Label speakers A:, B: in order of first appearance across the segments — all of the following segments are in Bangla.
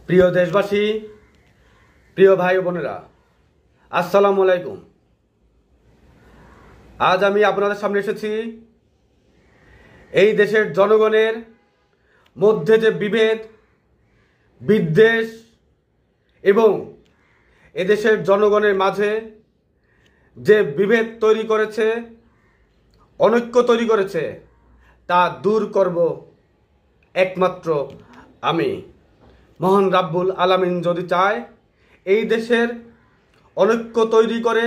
A: প্রিয় দেশবাসী, প্রিয় ভাই বোনেরা, আসসালামু আলাইকুম। আজ আমি আপনাদের সামনে এসেছি এই দেশের জনগণের মধ্যে যে বিভেদ, বিদ্বেষ এবং এদেশের জনগণের মাঝে যে বিভেদ তৈরি করেছে, অনৈক্য তৈরি করেছে, তা দূর করব একমাত্র আমি। মহান রাব্বুল আলামিন যদি চায়, এই দেশের অনৈক্য তৈরি করে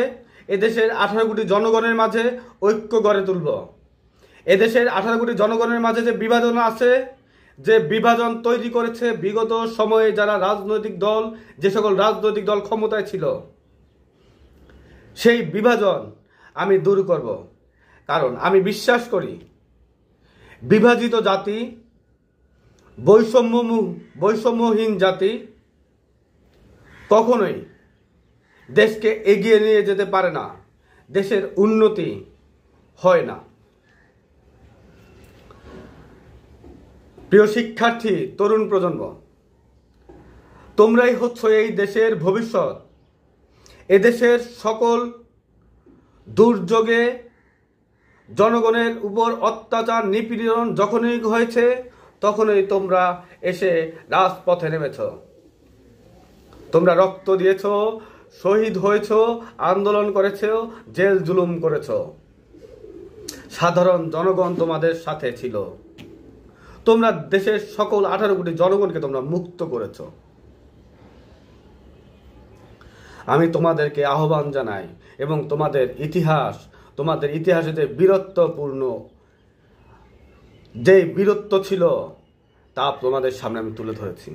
A: এদেশের 18 কোটি জনগণের মাঝে ঐক্য গড়ে তুলব। এদেশের 18 কোটি জনগণের মাঝে যে বিভাজন আছে, যে বিভাজন তৈরি করেছে বিগত সময়ে যারা রাজনৈতিক দল, যে সকল রাজনৈতিক দল ক্ষমতায় ছিল, সেই বিভাজন আমি দূর করব। কারণ আমি বিশ্বাস করি, বিভাজিত জাতি, বৈষম্যহীন জাতি কখনোই দেশকে এগিয়ে নিয়ে যেতে পারে না, দেশের উন্নতি হয় না। প্রিয় শিক্ষার্থী, তরুণ প্রজন্ম, তোমরাই হচ্ছ এই দেশের ভবিষ্যৎ। এদেশের সকল দুর্যোগে জনগণের উপর অত্যাচার, নিপীড়ন যখনই হয়েছে, তখনই তোমরা এসে রাজপথে নেমেছ। তোমরা রক্ত দিয়েছ, শহীদ হয়েছ, আন্দোলন করেছ, জেল জুলুম করেছ। সাধারণ জনগণ তোমাদের সাথে ছিল। তোমরা দেশের সকল 18 কোটি জনগণকে তোমরা মুক্ত করেছ। আমি তোমাদেরকে আহ্বান জানাই এবং তোমাদের ইতিহাসে যে বীরত্বপূর্ণ যে বীরত্ব ছিল, তা তোমাদের সামনে আমি তুলে ধরেছি।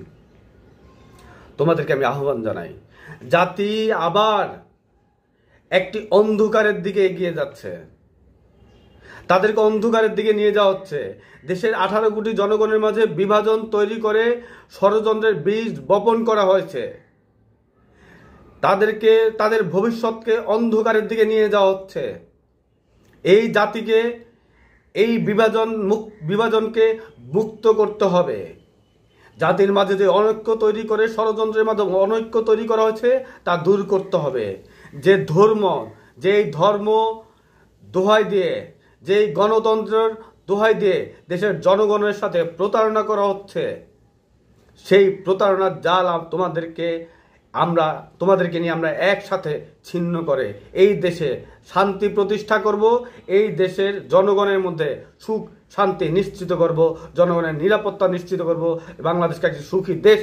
A: তোমাদেরকে আমি আহ্বান জানাই, জাতি আবার একটি অন্ধকারের দিকে এগিয়ে যাচ্ছে। তাদেরকে অন্ধকারের দিকে নিয়ে যাওয়া হচ্ছে। দেশের 18 কোটি জনগণের মাঝে বিভাজন তৈরি করে ষড়যন্ত্রের বীজ বপন করা হয়েছে। তাদের ভবিষ্যৎকে অন্ধকারের দিকে নিয়ে যাওয়া হচ্ছে। এই জাতিকে, এই বিভাজনকে মুক্ত করতে হবে। জাতির মাঝে যে অনৈক্য তৈরি করে ষড়যন্ত্রের মাধ্যমে অনৈক্য তৈরি করা হয়েছে, তা দূর করতে হবে। যেই ধর্ম দোহাই দিয়ে, যেই গণতন্ত্রের দোহাই দিয়ে দেশের জনগণের সাথে প্রতারণা করা হচ্ছে, সেই প্রতারণার জাল তোমাদেরকে নিয়ে আমরা একসাথে ছিন্ন করে এই দেশে শান্তি প্রতিষ্ঠা করব। এই দেশের জনগণের মধ্যে সুখ শান্তি নিশ্চিত করব, জনগণের নিরাপত্তা নিশ্চিত করব, বাংলাদেশকে একটি সুখী দেশ